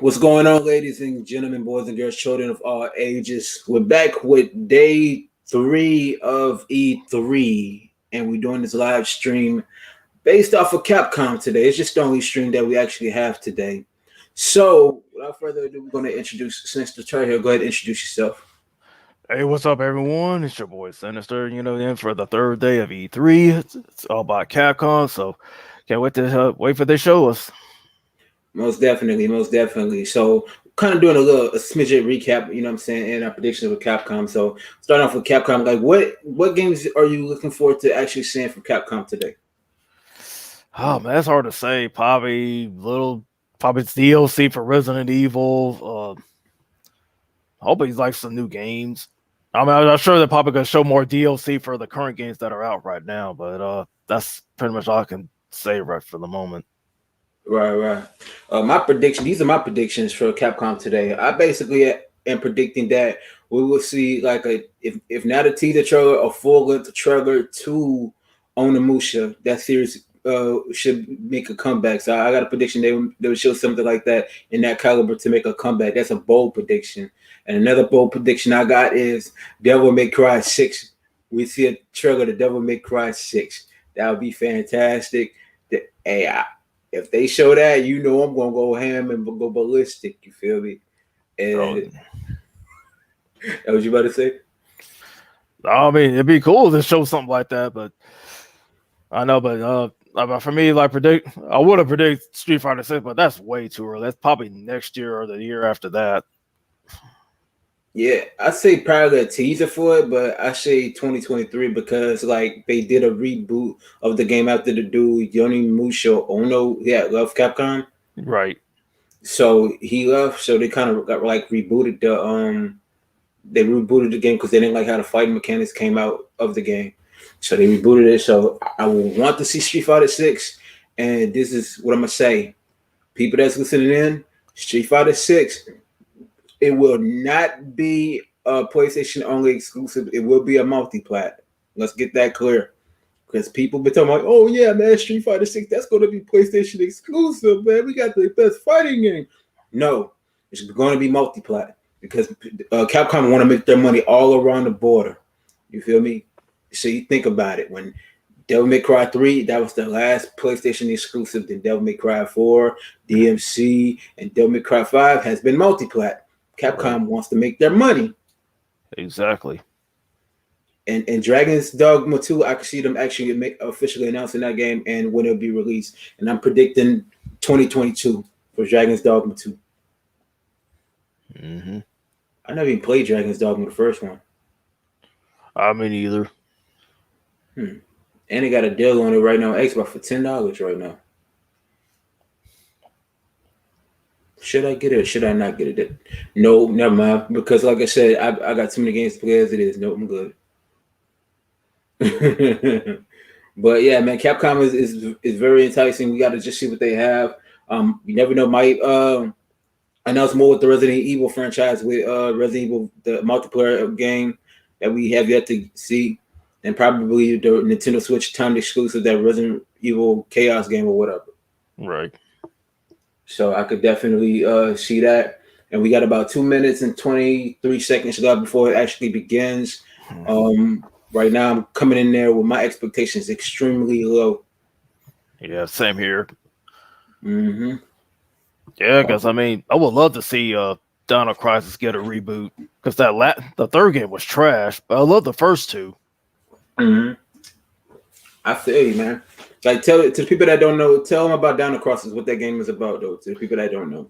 What's going on, ladies and gentlemen, boys and girls, children of all ages? We're back with day 3 of E3, and we're doing this live stream based off of Capcom today. It's just the only stream that we actually have today. So, without further ado, we're going to introduce SYNISTERTARHEEL. Go ahead and introduce yourself. Hey, what's up, everyone? It's your boy Sinister. In for the third day of E3. It's all about Capcom, so can't wait to wait for they show us. Most definitely, most definitely. So, kind of doing a smidget recap, you know what I'm saying, and our predictions with Capcom. So, starting off with Capcom, like what games are you looking forward to actually seeing from Capcom today? Oh man, that's hard to say. Probably it's DLC for Resident Evil. Hopefully, like some new games. I mean, I'm sure they're probably gonna show more DLC for the current games that are out right now, but that's pretty much all I can say right for the moment. Right. My prediction. These are my predictions for Capcom today. I basically am predicting that we will see like if not a teaser trailer, a full length trailer to Onimusha. That series should make a comeback. So I got a prediction they would show something like that in that caliber to make a comeback. That's a bold prediction. And another bold prediction I got is Devil May Cry 6. We see a trailer to Devil May Cry 6. That would be fantastic. Hey, if they show that, you know I'm gonna go ham and go ballistic. You feel me? And that what you about to say? I mean, it'd be cool to show something like that, but I know, but for me, I would have predicted Street Fighter 6, but that's way too early. That's probably next year or the year after that. Yeah, I say probably a teaser for it, but I say 2023 because like they did a reboot of the game after the dude Yonimusha Ono, left Capcom. Right. So he left, so they kind of got like rebooted the game because they didn't like how the fighting mechanics came out of the game. So they rebooted it. So I will want to see Street Fighter 6. And this is what I'm gonna say. People that's listening in, Street Fighter 6, it will not be a PlayStation only exclusive. It will be a multi-plat. Let's get that clear. Because people been talking like, oh yeah, man, Street Fighter 6, that's gonna be PlayStation exclusive, man. We got the best fighting game. No, it's gonna be multi-plat because Capcom want to make their money all around the border. You feel me? So you think about it. When Devil May Cry 3, that was the last PlayStation exclusive. Then Devil May Cry 4, DMC, and Devil May Cry 5 has been multi-plat. Capcom wants to make their money. Exactly. And Dragon's Dogma 2, I can see them actually officially announcing that game and when it'll be released. And I'm predicting 2022 for Dragon's Dogma 2. Mm-hmm. I never even played Dragon's Dogma, the first one. I mean, either. And they got a deal on it right now, Xbox for $10 right now. Should I get it or should I not get it? No, never mind. Because like I said, I got too many games to play as it is. No, I'm good. But yeah, man, Capcom is very enticing. We got to just see what they have. You never know, might announce more with the Resident Evil franchise with Resident Evil, the multiplayer game that we have yet to see, and probably the Nintendo Switch timed exclusive, that Resident Evil Chaos game or whatever. Right. So I could definitely see that. And we got about 2 minutes and 23 seconds left before it actually begins. Right now, I'm coming in there with my expectations extremely low. Yeah, same here. Mm-hmm. Yeah, because I mean, I would love to see Dino Crisis get a reboot because the third game was trash, but I love the first two. Mm-hmm. I feel you, man. Like, tell it to the people that don't know. Tell them about Dino Crisis, what that game is about, though. To the people that don't know.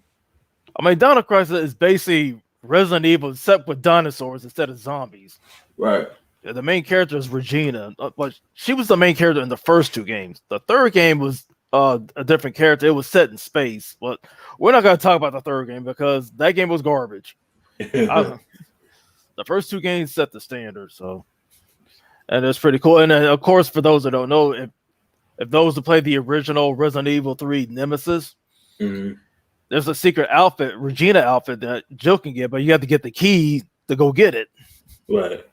I mean, Dino Crisis is basically Resident Evil except with dinosaurs instead of zombies. Right. The main character is Regina, but she was the main character in the first two games. The third game was a different character. It was set in space, but we're not going to talk about the third game because that game was garbage. The first two games set the standard, so and it's pretty cool. And of course, for those that don't know, if those who played the original Resident Evil 3 Nemesis, there's a secret outfit, Regina outfit that Jill can get, but you have to get the key to go get it. Right.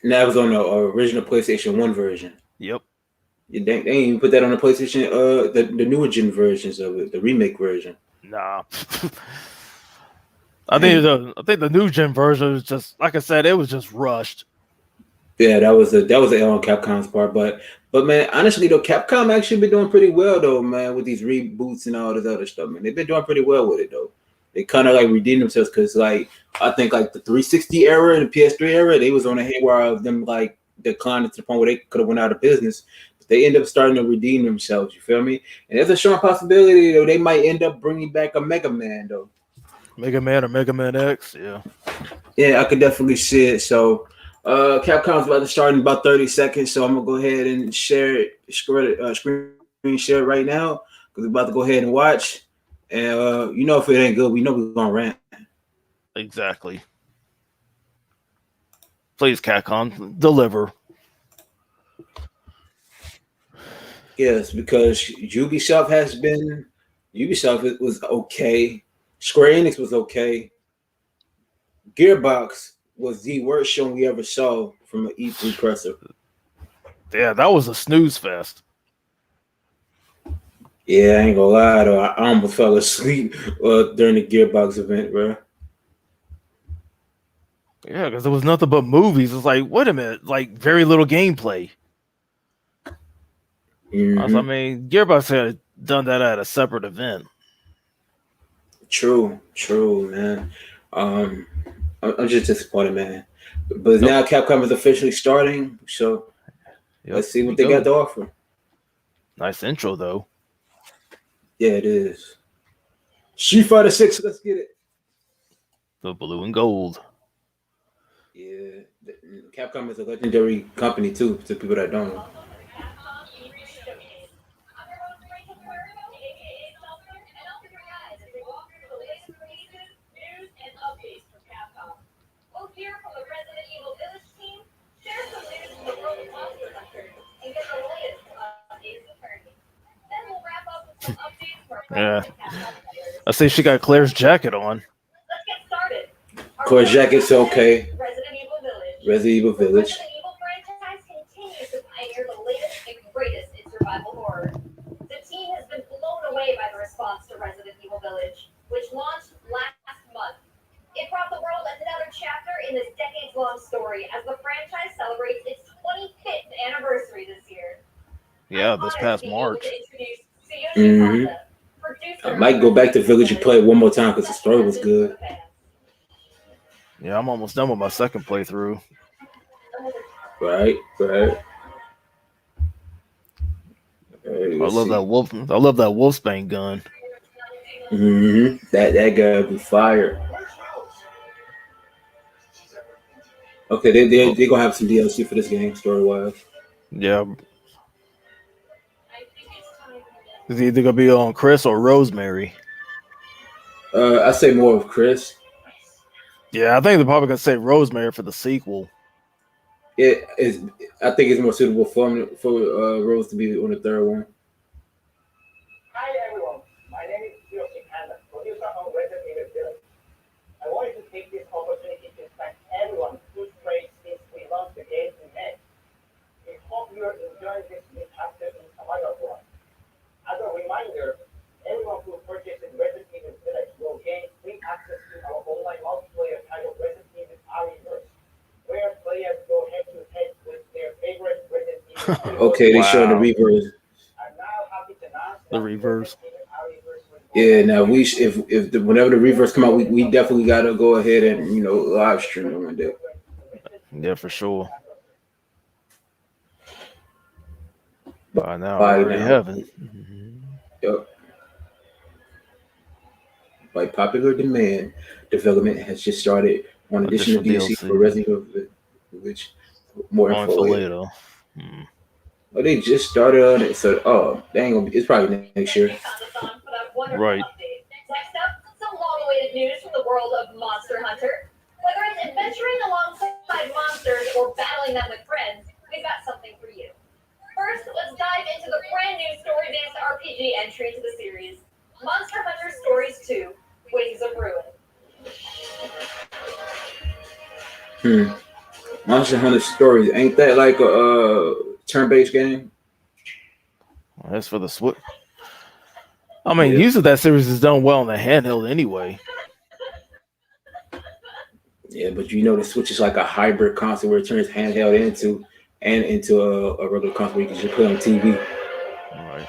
And that was on the original PlayStation 1 version. Yep. They ain't even put that on the PlayStation, the newer gen versions of it, the remake version. Nah. I think the new gen version was just like I said, it was just rushed. Yeah, that was a L on Capcom's part, but man, honestly though, Capcom actually been doing pretty well though, man, with these reboots and all this other stuff, man. They've been doing pretty well with it though. They kind of like redeemed themselves because like I think like the 360 era and the PS3 era, they was on a haywire of them like declining to the point where they could have went out of business. But they end up starting to redeem themselves. You feel me? And there's a strong possibility though they might end up bringing back a Mega Man though. Mega Man or Mega Man X, yeah. Yeah, I could definitely see it. So, Capcom's about to start in about 30 seconds. So I'm gonna go ahead and share it, screen share it right now because we're about to go ahead and watch. And you know, if it ain't good, we know we're gonna rant. Exactly. Please, Capcom, deliver. Yes, because Ubisoft was okay. Square Enix was okay. Gearbox was the worst show we ever saw from an E3 presser. Yeah, that was a snooze fest. Yeah, I ain't gonna lie though. I almost fell asleep during the Gearbox event, bro. Yeah, because there was nothing but movies. It's like, wait a minute, like very little gameplay. Mm-hmm. I mean, Gearbox had done that at a separate event. True, man. I'm just disappointed, man. But now Capcom is officially starting, so let's see what they got to offer. Nice intro, though. Yeah, it is. Street Fighter 6, let's get it. The blue and gold. Yeah, Capcom is a legendary company too. To people that don't know. Here from the Resident Evil Village team, share some news from the world of Monster Hunter and get the latest updates of Tarheel. Then we'll wrap up with some updates for our I see she got Claire's jacket on. Let's get started. Claire's jacket's okay. Resident Evil Village. Resident Evil Village. The Resident Evil franchise continues to pioneer the latest and greatest in survival horror. The team has been blown away by the response to Resident Evil Village, which launched last month. It brought the world another chapter in this decades-long story as the franchise celebrates its 25th anniversary this year. Yeah, this past March. Mm-hmm. I might go back to Village and play it one more time because the story was good. Yeah, I'm almost done with my second playthrough. Right. I love that wolf. I love that Wolfsbane gun. Mm-hmm. That guy would be fire. Okay, they're gonna have some DLC for this game, story wise. Yeah. It's either gonna be on Chris or Rosemary. I say more of Chris. Yeah, I think they're probably gonna say Rosemary for the sequel. It is. I think it's more suitable for Rose to be on the third one. Hi everyone, my name is KAYOKANO, producer on Resident Evil Village. I wanted to take this opportunity to thank everyone who's played since we launched the game in May. We hope you're enjoying this new chapter in survival horror. As a reminder, everyone who purchases Resident Evil Village will gain free access to our online multiplayer title Resident Evil Tarheeel, where players go head-to-head with their favorite Resident Evil. Okay, they showed the reverse. I'm now happy to announce The reverse. Yeah, now whenever the reverse come out, we definitely gotta go ahead and live stream it one day. Yeah, for sure. By now, I already have it. Yep. By popular demand, development has just started on additional DLC for Resident Evil Village. More info later. Oh, they just started on it, so they ain't gonna be. It's probably next year. Right. Next up, some long-awaited news from the world of Monster Hunter. Whether it's adventuring alongside monsters or battling them with friends, we've got something for you. First, let's dive into the brand new story-based RPG entry to the series, Monster Hunter Stories 2: Wings of Ruin. Monster Hunter Stories, ain't that like a turn-based game? That's for the Switch. I mean, Yeah. usually that series is done well on the handheld anyway. Yeah, but you know the Switch is like a hybrid console where it turns handheld into a regular console where you can just play on TV. All right.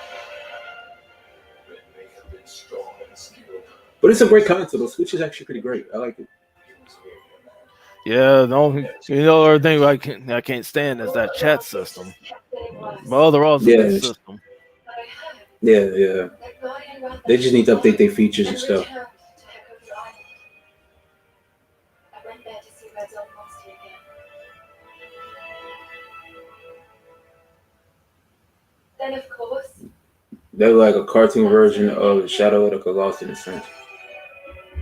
But it's a great console. The Switch is actually pretty great. I like it. Yeah, the only other thing I can't stand is that chat system. But overall, it's a good Yeah, system. yeah. They just need to update their features and stuff. Then of course, They're like a cartoon version of Shadow of the Colossus in a sense.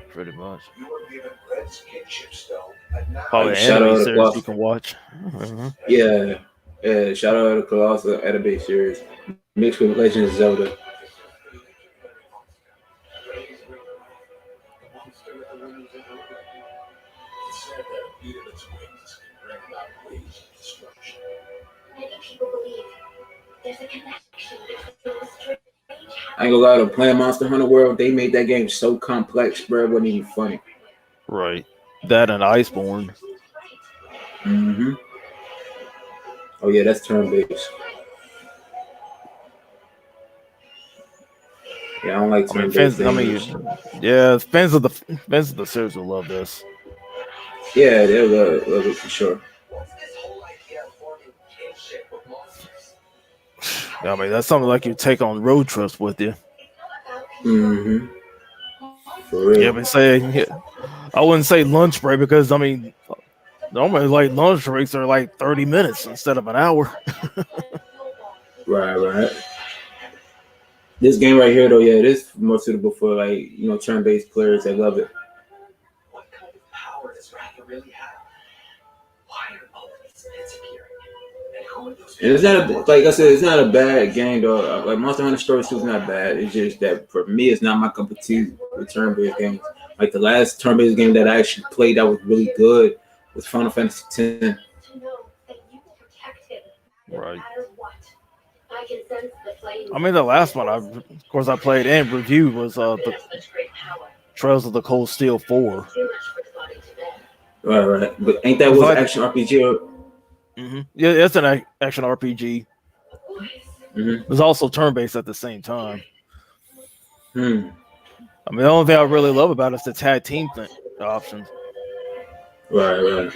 Pretty much. You were given red skin chips though, and now Probably Like an Shadow anime of the series Colossus. you can watch. Uh-huh. Yeah, Shadow of the Colossus anime series mixed with Legend of Zelda. many people believe there's a connection between the strange I ain't gonna lie to playing Monster Hunter World, they made that game so complex, bro. It wasn't even funny. Right. That and Iceborne. Mm-hmm. Oh yeah, that's turn based. Yeah, I don't like I mean, turn based games. fans of the series will love this. Yeah, they'll love it for sure. what's this whole idea of forming kinship with monsters? I mean, that's something like you take on road trips with you. Mm-hmm. For Yeah, real. but I wouldn't say lunch break because I mean, normally like lunch breaks are like 30 minutes instead of an hour. Right. This game right here, though, yeah, it is more suitable for like turn-based players that love it. What kind of power does Ratha really have? Why are all of these pits appearing? And who are those And it's not like I said, it's not a bad game though. Like Monster Hunter Stories 2 is not bad. It's just that for me, it's not my cup of tea with turn-based games. Like the last turn-based game that I actually played that was really good was Final Fantasy X. to know that you will protect him no Right. matter what. I can sense the flame. I mean, the last one I played and reviewed was the Trails of the Cold Steel 4. Too much for the body to bear. Right. But ain't that Was was like- action RPG? Mm-hmm. Yeah, it's an action RPG. Mm-hmm. It's also turn-based at the same time. Hmm. I mean, the only thing I really love about it is the tag team options. Right.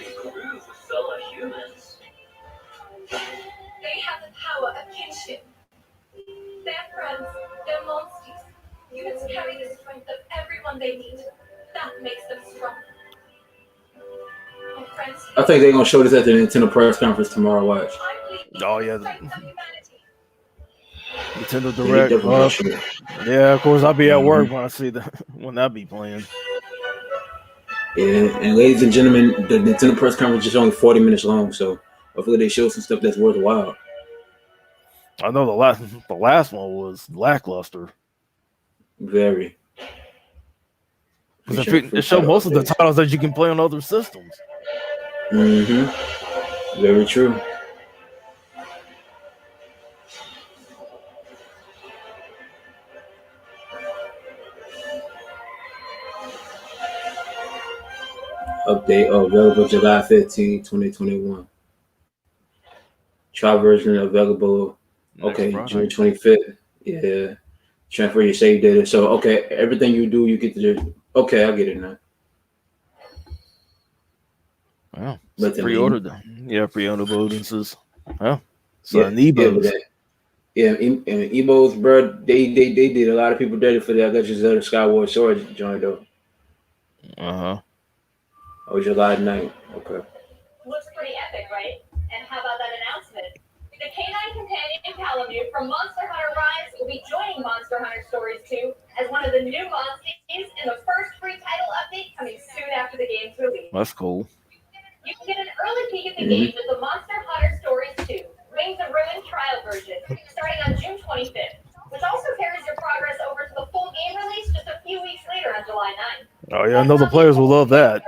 They have the power of kinship. They're friends, they're monsters. Humans carry the strength of everyone they meet. That makes them strong. My friends, I think they're gonna show this at the Nintendo press conference tomorrow. Watch. Oh, yeah. strength of humanity. Nintendo Yeah, Direct. definitely gonna show it. Yeah, of course, I'll be at work when I see when that be playing. Yeah, and ladies and gentlemen, the Nintendo press conference is only 40 minutes long, so hopefully they show some stuff that's worthwhile. I know the last one was lackluster. Very. Because it showed most of the titles that you can play on other systems. Mm-hmm. Very true. Update available July 15, 2021. Trial version available. Okay, Next June Friday. 25th. Yeah. Transfer your save data. So, okay, everything you do, you get to. Okay, I get it now. Wow. But Pre-ordered. Yeah, pre-order bonuses. Oh. So Yeah, an Ebos. and Emos, bro, they did a lot of people dirty for that Legends of the Skyward Sword joint though. Uh-huh. Oh, July 9th. Okay. Looks pretty epic, right? And how about that announcement? The K9 companion Palamute from Monster Hunter Rise will be joining Monster Hunter Stories 2 as one of the new monsters in the first free title update coming soon after the game's release. That's cool. You can get an early peek at the game with the Monster Hunter Stories 2 Wings of Ruin trial version starting on June 25th, which also carries your progress over to the full game release just a few weeks later on July 9th. Oh, yeah, I know the players will love that.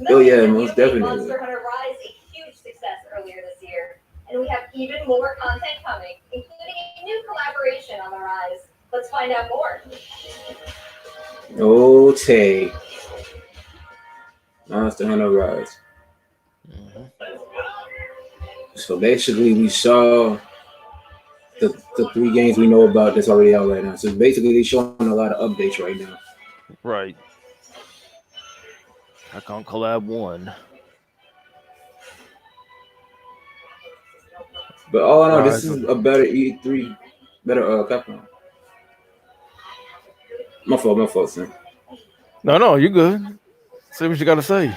Oh, yeah, most definitely. Monster Hunter Rise a huge success earlier this year, and we have even more content coming, including a new collaboration on the Rise, Let's find out more. Okay. Monster Hunter Rise. So basically, we saw the 3 games we know about that's already out right now. So basically, they're showing a lot of updates right now. Right. Capcom Collab 1. But all in all, this Rise is of- a better E3, better Capcom. My fault, son. No, you're good. Say what you got to say.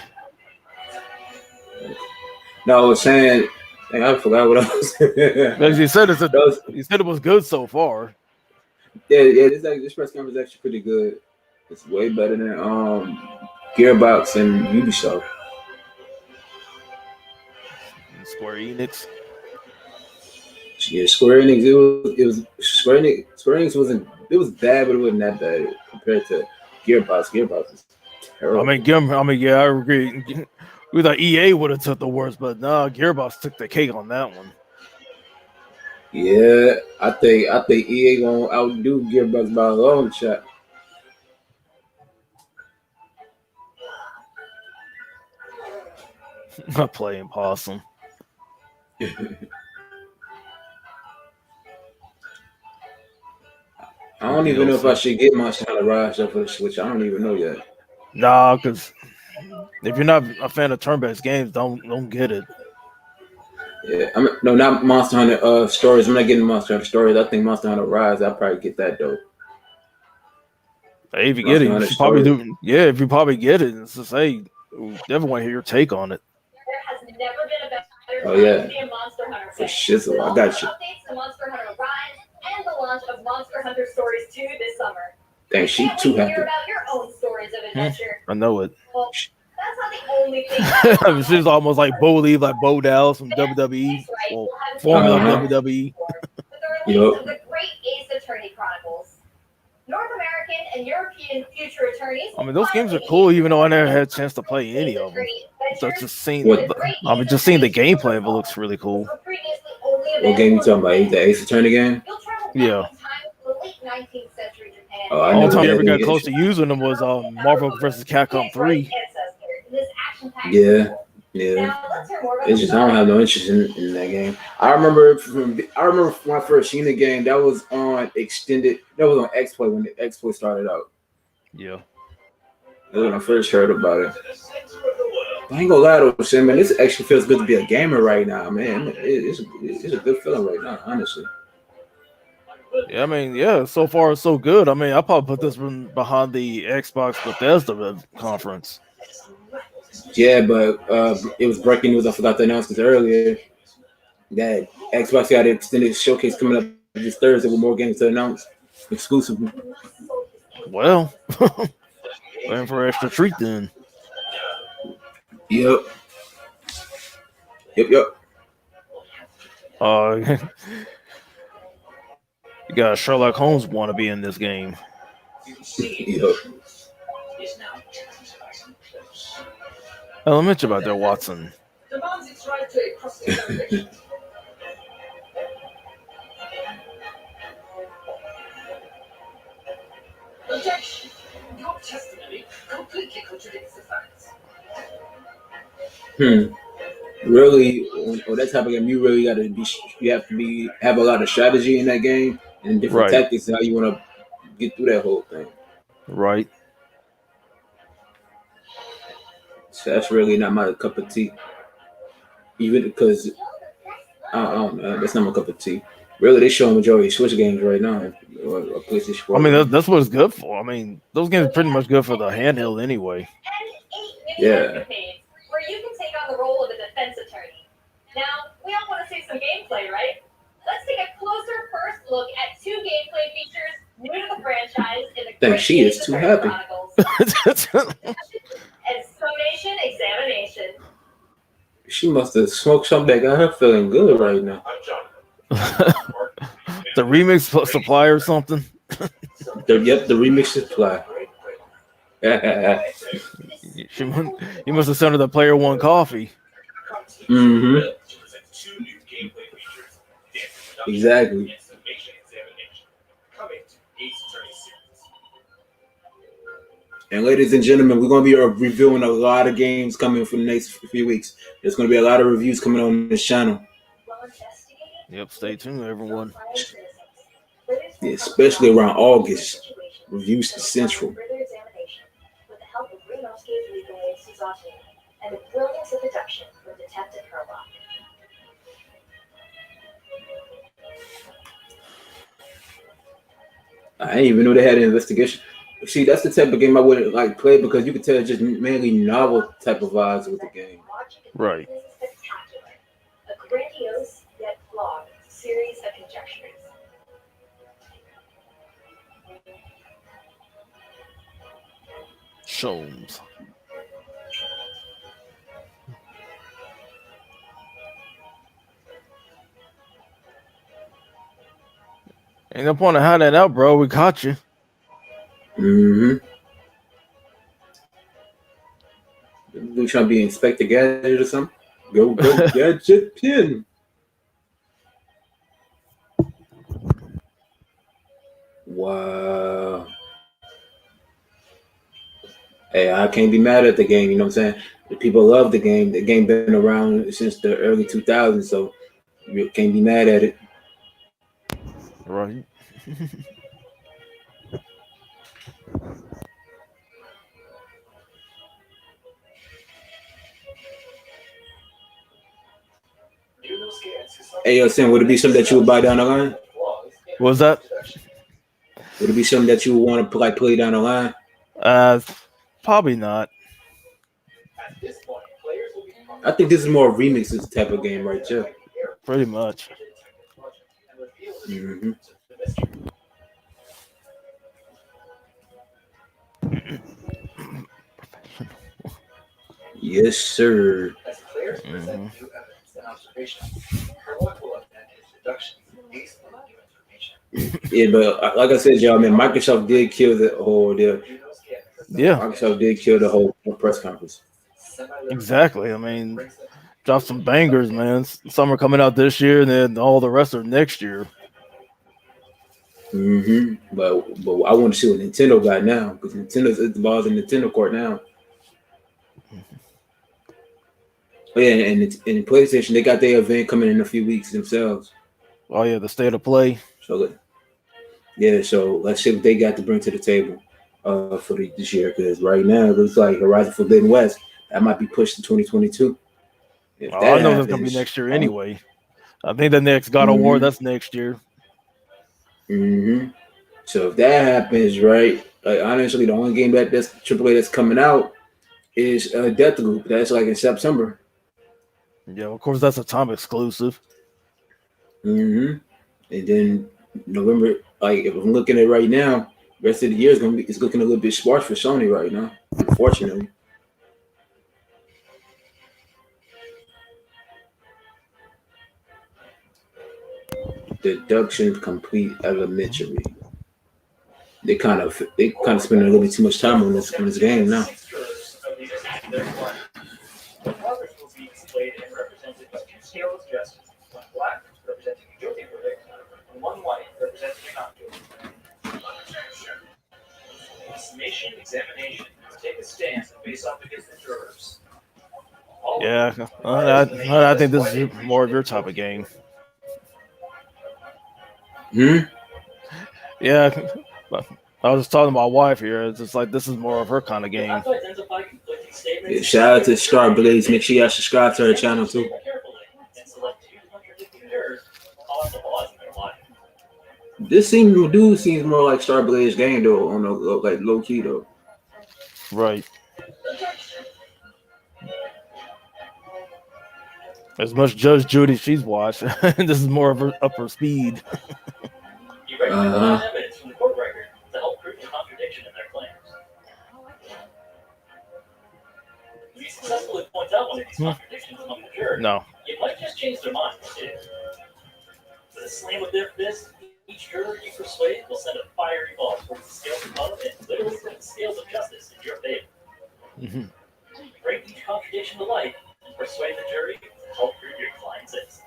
No, I was saying, dang, I forgot what I was saying. As you said, That you said it was good so far. yeah, this press conference is actually pretty good. It's way better than Gearbox and Ubisoft. Square Enix. Yeah, Square Enix. It was Square Enix. Square Enix wasn't. It was bad, but it wasn't that bad compared to Gearbox. Gearbox is terrible. Yeah, I agree. We thought EA would have took the worst, but no, Gearbox took the cake on that one. Yeah, I think EA gonna outdo Gearbox by a long shot. I'm playing possum. I don't even know if I should get Monster Hunter Rise up for the Switch. I don't even know yet. Nah, because if you're not a fan of turn-based games, don't get it. Yeah, no, not Monster Hunter Stories. I'm not getting Monster Hunter Stories. I think Monster Hunter Rise. I'll probably get that though. Hey, if you get it, you should probably do. Yeah, if you probably get it, it's just hey, definitely want to hear your take on it. There has never been a better Oh yeah, time to be a Monster Hunter for fan. shizzle. I got you. Updates to Monster Hunter Rise and the launch of Monster Hunter Stories 2 this summer. Dang, she Can't too wait to happy. hear about your own stories of adventure. I know it. Well, that's not the only thing. She's almost like Bo Lee, like Bo Dallas from WWE. Well, formerly WWE. With the release of the Great Ace Attorney Chronicles. North American and European future attorneys. I mean, those games are cool, even though I never had a chance to play any of them. So just seeing, just seeing the gameplay of it looks really cool. What game you talking about? The Ace Attorney game? Yeah. Oh, I All never time I had ever got any close issue. to using them was Marvel vs. Capcom 3. Yeah. It's just I don't have no interest in that game. I remember when I first seen the game. That was on extended. That was on X-Play when the X-Play started out. Yeah. That's when I first heard about it. I ain't gonna lie though, Sam, man. This actually feels good to be a gamer right now, man. It's a good feeling right now, honestly. Yeah, I mean, yeah, so far so good. I mean, I probably put this one behind the Xbox Bethesda conference. Yeah, but it was breaking news. I forgot to announce this earlier that Xbox got an extended showcase coming up this Thursday with more games to announce exclusively. Well, waiting for an extra treat then. Yep. You got a Sherlock Holmes wannabe in this game. Yep. Let me mention about that, Watson. Objection! Your testimony completely contradicts the facts. Really, on that type of game, you really have a lot of strategy in that game and different tactics how you want to get through that whole thing. Right. So that's really not my cup of tea. Even because I don't know, that's not my cup of tea. Really, they show majority of Switch games right now. Or PlayStation 4. I mean, that's what it's good for. I mean, those games are pretty much good for the handheld anyway. Yeah. Where you can take on the role of a defense attorney. Now, we all want to see some gameplay, right? Let's take a closer first look at 2 gameplay features new to the franchise in the Dang, she is too happy. Exclamation examination. She must have smoked something that got her feeling good right now. The remix supply or something. The remix supply. You must have sent her the Player One coffee. Mm-hmm. Exactly. And ladies and gentlemen, we're going to be reviewing a lot of games coming for the next few weeks. There's going to be a lot of reviews coming on this channel. Yep, stay tuned, everyone. Yeah, especially around August. Reviews Central. With the help of Greenowski's legal aid Suzaki and the brilliance of deduction with Detective Herlock. I didn't even know they had an investigation. See, that's the type of game I wouldn't like play because you could tell it's just mainly novel type of vibes with the game. Right. Spectacular. A grandiose yet flawed series of conjectures. Shows. Ain't no point in hiding that out, bro. We caught you. Mm-hmm. You trying to be Inspector Gadget or something? Go Gadget Pin. Wow. Hey, I can't be mad at the game, you know what I'm saying? The people love the game. The game been around since the early 2000s, so you can't be mad at it. Right. Hey, yo, Sam, would it be something that you would buy down the line? What was that? Would it be something that you would want to play down the line? Probably not. I think this is more remixes type of game right here. Pretty much. Mm-hmm. Yes, sir. As players present new evidence and observations, Herlock will amend his deductions based on new information. Yeah, but like I said, y'all, man, Microsoft did kill the whole deal. Yeah. Microsoft did kill the whole press conference. Exactly. I mean, drop some bangers, man. Some are coming out this year, and then all the rest are next year. Mm-hmm. But I want to see what Nintendo got now because Nintendo's at the ball's in Nintendo court now. Oh, yeah, and PlayStation, they got their event coming in a few weeks themselves. Oh yeah, the state of play. So let's see what they got to bring to the table for this year. Because right now it looks like Horizon Forbidden West that might be pushed to 2022. If that I know happens, that's gonna be next year anyway. I think the next God of War that's next year. Mm-hmm. So if that happens, right? Like honestly, the only game that's AAA that's coming out is Deathloop. That's like in September. Yeah, of course that's a time exclusive. Mm-hmm. And then November, like if I'm looking at it right now, the rest of the year is looking a little bit sparse for Sony right now, unfortunately. Deduction complete elementary. They kind of spend a little bit too much time on this game now. The progress will be displayed and represented by two scales of justice, one black representing a guilty verdict, and one white representing a not guilty verdict. Summation examination. Take a stand and face off against the jurors. Yeah, I think this is more of your type of game. Yeah, I was talking to my wife here. It's just like this is more of her kind of game. Yeah, shout out to Star Blaze. Make sure y'all subscribe to her channel too. This seems more like Star Blaze game though, on the like low key though. Right. As much Judge Judy she's watched, this is more of her upper speed. Evidence from the court record to help prove the contradiction in their claims. If you successfully point out one of these contradictions among the jury, it might just change their mind. With a slam of their fist, each juror you persuade will send a fiery ball towards the scales above and literally put the scales of justice in your favor. Bring each contradiction to light and persuade the jury to help prove your client's innocence.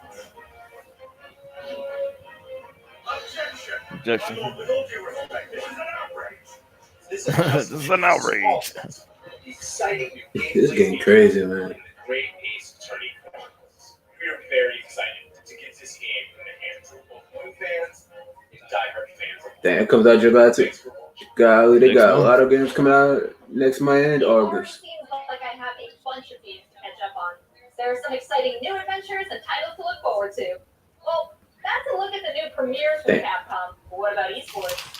Objection. Objection. With all due respect, this is an outrage. This is This is an outrage. exciting new game. This game crazy, man. Great pace turning chronicles. We are very excited to get this game in the hands of both new fans and diehard fans. Damn, it comes out July too. Thanks for watching. Golly, they Next got a month. lot of games coming out next month and It already August. seems like I have a bunch of games to catch up on. There are some exciting new adventures and titles to look forward to. Well, that's a look at the new premieres from Damn. Capcom. But what about esports?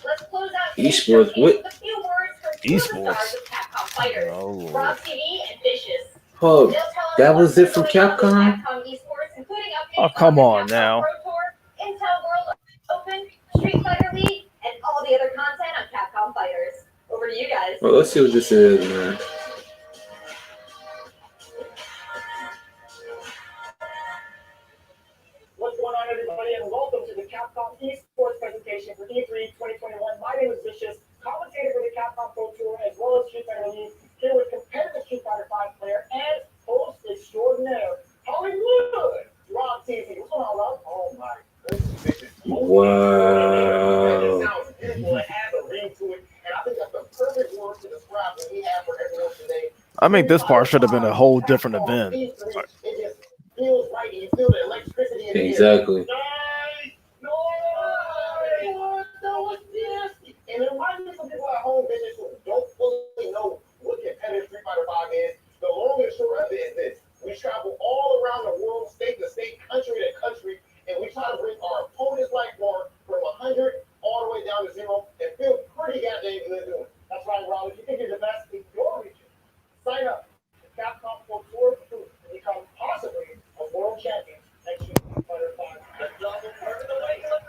Let's close out Esports, what? with a few words from two of the Esports. stars of Capcom Fighters, Oh, Lord. Rob TV and Vicious. Oh, They'll tell us that was what's it from going on with Capcom? Capcom Esports, including updates Oh, come on on the Capcom now. Pro Tour, Intel World Open, Street Fighter League, and all the other content on Capcom Fighters. Over to you guys. well, let's see what this is, man. What's going on, everybody, and welcome to the Capcom Esports presentation for E3 2021. My name is Vicious, commentator for the Capcom Pro Tour as well as Street Fighter League, here with competitive Street Fighter 5 player and host extraordinaire, Hollywood, Rob TV. What's going on, Rob? Oh my goodness, Vicious. Wow. It sounds beautiful. It has a ring to it, and I think that's the perfect word to describe what we have for everyone today. I think this part should have been a whole different event. It just feels right, and you feel the electricity in the air. Exactly. No, what's this? And it reminds me of some people at home business who don't fully know what competitive Street Fighter 5 is. The long and short of it is this: we travel all around the world, state to state, country to country, and we try to bring our opponent's life bar from 100 all the way down to 0 and feel pretty goddamn good doing it. That's right, Rob. If you think you're the best in your region, sign up to Capcom Pro Tour to become possibly a world champion next year. Fighter 5.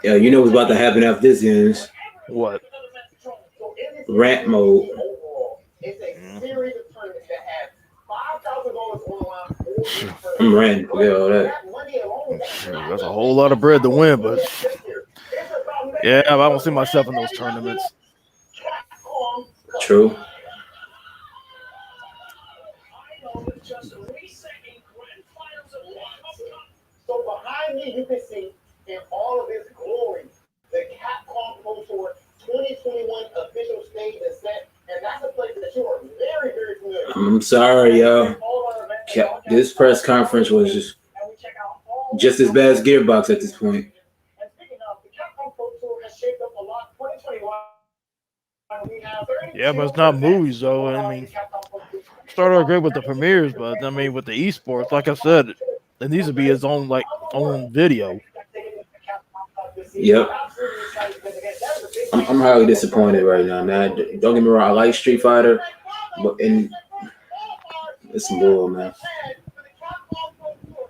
Yeah, you know what's about to happen after this ends. What? Rant mode. Overall, it's a series of tournaments that have $5,000 on the line. I'm ranting. Forget all that. That's a whole lot of bread to win, but yeah, I don't see myself in those tournaments. True. So behind me, you can see in all of its glory the Capcom Pro Tour 2021 official stage and set, and that's a place that you are very, very familiar with. I'm sorry, yo. This press conference was just as bad as Gearbox at this point. And speaking of, the Capcom Pro Tour has shaped up a lot. 2021. We have Yeah, but it's not movies, though. I mean, started great with the premieres, but I mean, with the esports, like I said, it needs to be its own own video. Yep. I'm highly disappointed right now, man. Don't get me wrong, I like Street Fighter, but it's some bull, man.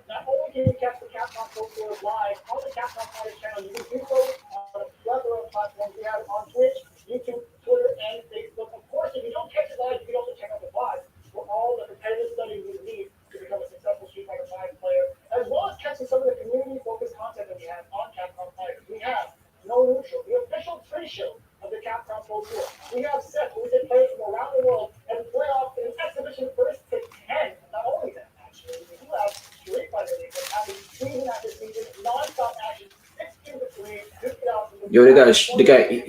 Not only can you catch the Capcom Pro Tour live on the Capcom Fighters channel, you can do so on a plethora of platforms we have on Twitch, YouTube, Twitter, and Facebook. Of course, if you don't catch it live, you can also check out the VODs for all the competitive studies you need to become a successful Street Fighter 5 player, as well as catching some of the community-focused content that we have on Capcom Fighters. We have No Neutral, the official pre-show of the Capcom Pro Tour. We have sets where we take players from around the world and play off an exhibition first to 10. Not only that, actually, we do have Street Fighter League that's happening season after season, non-stop action, 16 to 3, 50,000. Yo, they got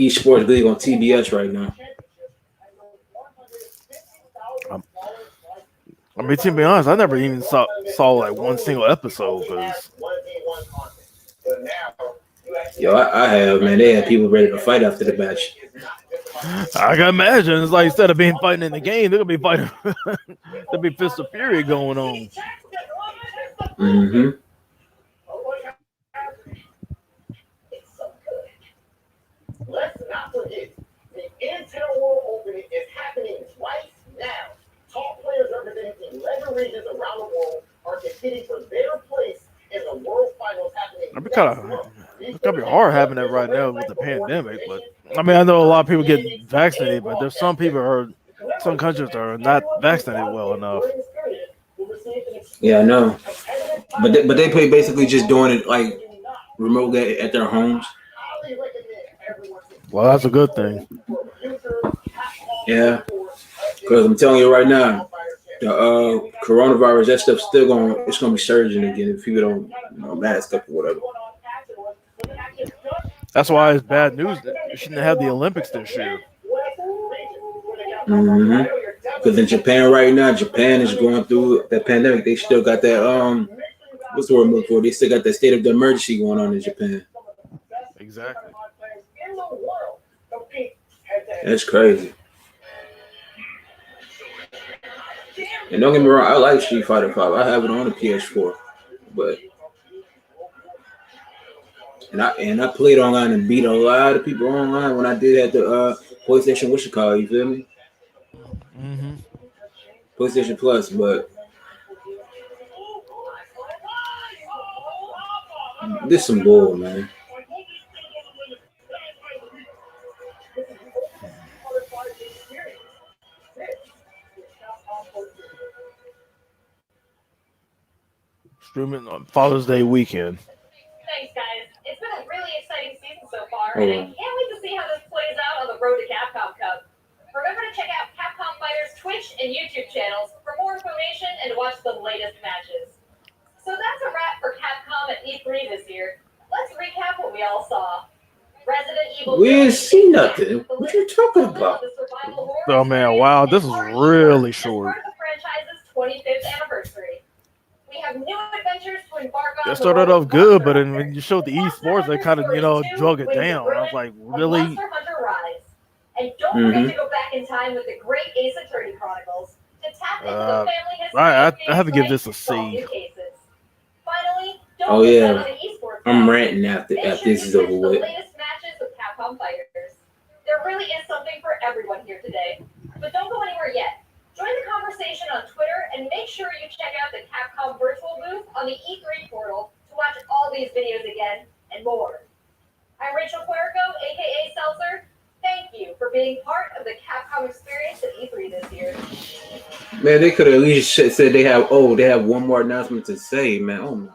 esports league on TBS right now. I mean, to be honest, I never even saw like one single episode. Cause Yo, I have, man. They had people ready to fight after the match. I can imagine it's like instead of being fighting in the game, they're gonna be fighting. There'll be Fist of Fury going on. Mm-hmm. Let's not forget, the Intel World Opening is happening right now. Top players representing 11 regions around the world are competing for their place in the World Finals happening. It's gotta be hard having that right now with the pandemic. But I mean, I know a lot of people get vaccinated, but there's some countries are not vaccinated well enough. Yeah, I know. But they play basically just doing it like remote at their homes. Well, that's a good thing. Yeah, because I'm telling you right now, the coronavirus, that stuff's still it's gonna be surging again if people don't mask up or whatever. That's why it's bad news that you shouldn't have the Olympics this year. Because in Japan right now, Japan is going through the pandemic. They still got that what's the word I'm looking for? They still got that state of the emergency going on in Japan. Exactly. That's crazy. And don't get me wrong, I like Street Fighter 5. I have it on the PS4, but and I played online and beat a lot of people online when I did at the PlayStation. What you call it? You feel me? Mm-hmm. PlayStation Plus, but this some bull, man. Streaming on Father's Day weekend. Thanks, guys. It's been a really exciting season so far, and I can't wait to see how this plays out on the road to Capcom Cup. Remember to check out Capcom Fighters' Twitch and YouTube channels for more information and to watch the latest matches. So that's a wrap for Capcom at E3 this year. Let's recap what we all saw. Resident Evil. We didn't see nothing. What you talking about? Oh man, wow, this is really short. The franchise's 25th anniversary. We have new adventures to embark on. It started off good, but then when you showed the esports, they kind of, drug it down. I was like, really? And don't forget to go back in time with the great Ace Attorney Chronicles to tap into the family history. I have to give this a C. Finally, don't Oh yeah, miss out on the esports. I'm ranting after this is over The with. latest matches with Capcom Fighters. There really is something for everyone here today. But don't go anywhere yet. Join the conversation on Twitter and make sure you check out the Capcom virtual booth on the E3 portal to watch all these videos again and more. I'm Rachel Puerco, aka Seltzer. Thank you for being part of the Capcom experience at E3 this year. Man, they could have at least said they have one more announcement to say, man. Oh my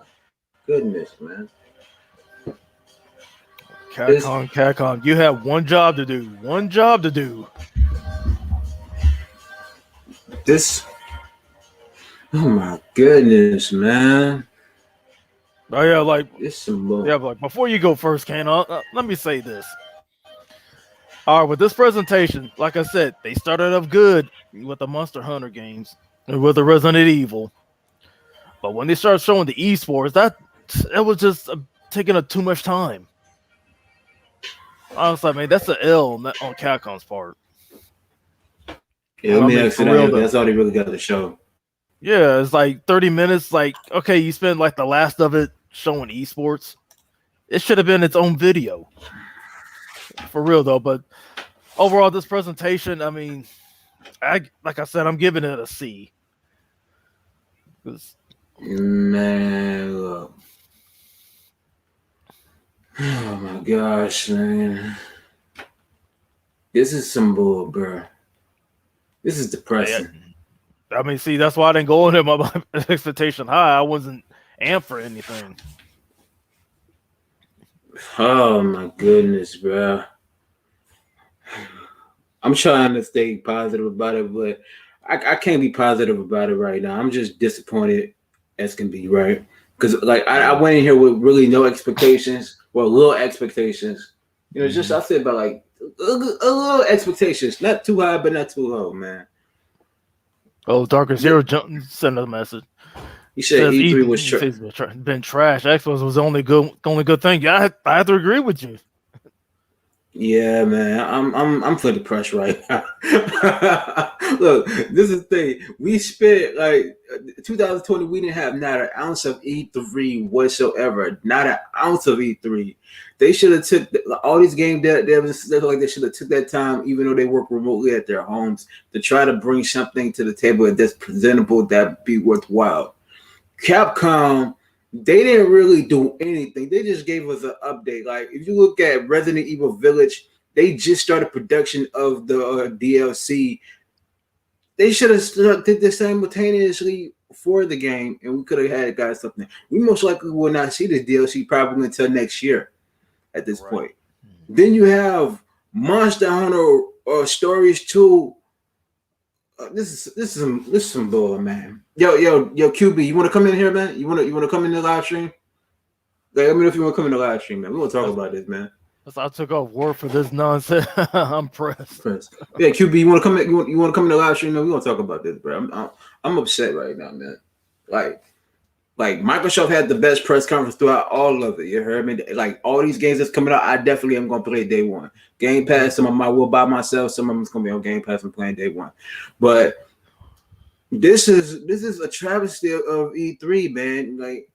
goodness, man. Capcom, you have one job to do. One job to do. This, oh my goodness, man. Oh yeah, like It's some bull. yeah, like before you go first, KANO, let me say this. All right, with this presentation, like I said, they started off good with the Monster Hunter games and with the Resident Evil, but when they started showing the esports, that was just taking up too much time. I was like, man, that's an L on Capcom's part. Yeah, let me ask you that. That's all they really got to show. Yeah, it's like 30 minutes. Like, okay, you spend like the last of it showing esports. It should have been its own video. For real though, but overall, this presentation, I mean, like I said, I'm giving it a C. Man, look. Oh my gosh, man. This is some bull, bro. This is depressing. I mean, see, that's why I didn't go in there my expectation high. I wasn't amped for anything. Oh my goodness, bro. I'm trying to stay positive about it, but I can't be positive about it right now. I'm just disappointed as can be, right? Because like I went in here with really no expectations, well, little expectations. You know, just I said about like a little expectations, not too high, but not too low, man. Oh, Darker Zero sent a message. He said E3 was been trash. Xbox was the only good thing. Yeah, I have to agree with you. Yeah, man, I'm feeling depressed right now. Look, this is the thing. We spent like 2020. We didn't have not an ounce of E3 whatsoever. Not an ounce of E3. They should have took all these games that they should have took that time, even though they work remotely at their homes, to try to bring something to the table that's presentable that be worthwhile. Capcom, they didn't really do anything. They just gave us an update. Like if you look at Resident Evil Village, they just started production of the DLC. They should have did this simultaneously for the game, and we could have got something. We most likely will not see this DLC probably until next year. At this point, then you have Monster Hunter Stories 2. This is some bull, man. Yo, QB, you want to come in here, man? You want to come in the live stream? Like, let me know if you want to come in the live stream, man. We want to talk about this, man. So I took off work for this nonsense. I'm pressed. Yeah, QB, you want to come? You want to come in the live stream? Man, we gonna talk about this, bro. I'm upset right now, man. Like Microsoft had the best press conference throughout all of it. You heard me? Like all these games that's coming out, I definitely am gonna play day one. Game Pass, some of them I will buy myself. Some of them is gonna be on Game Pass and playing day one. But this is a travesty of E3, man. Like,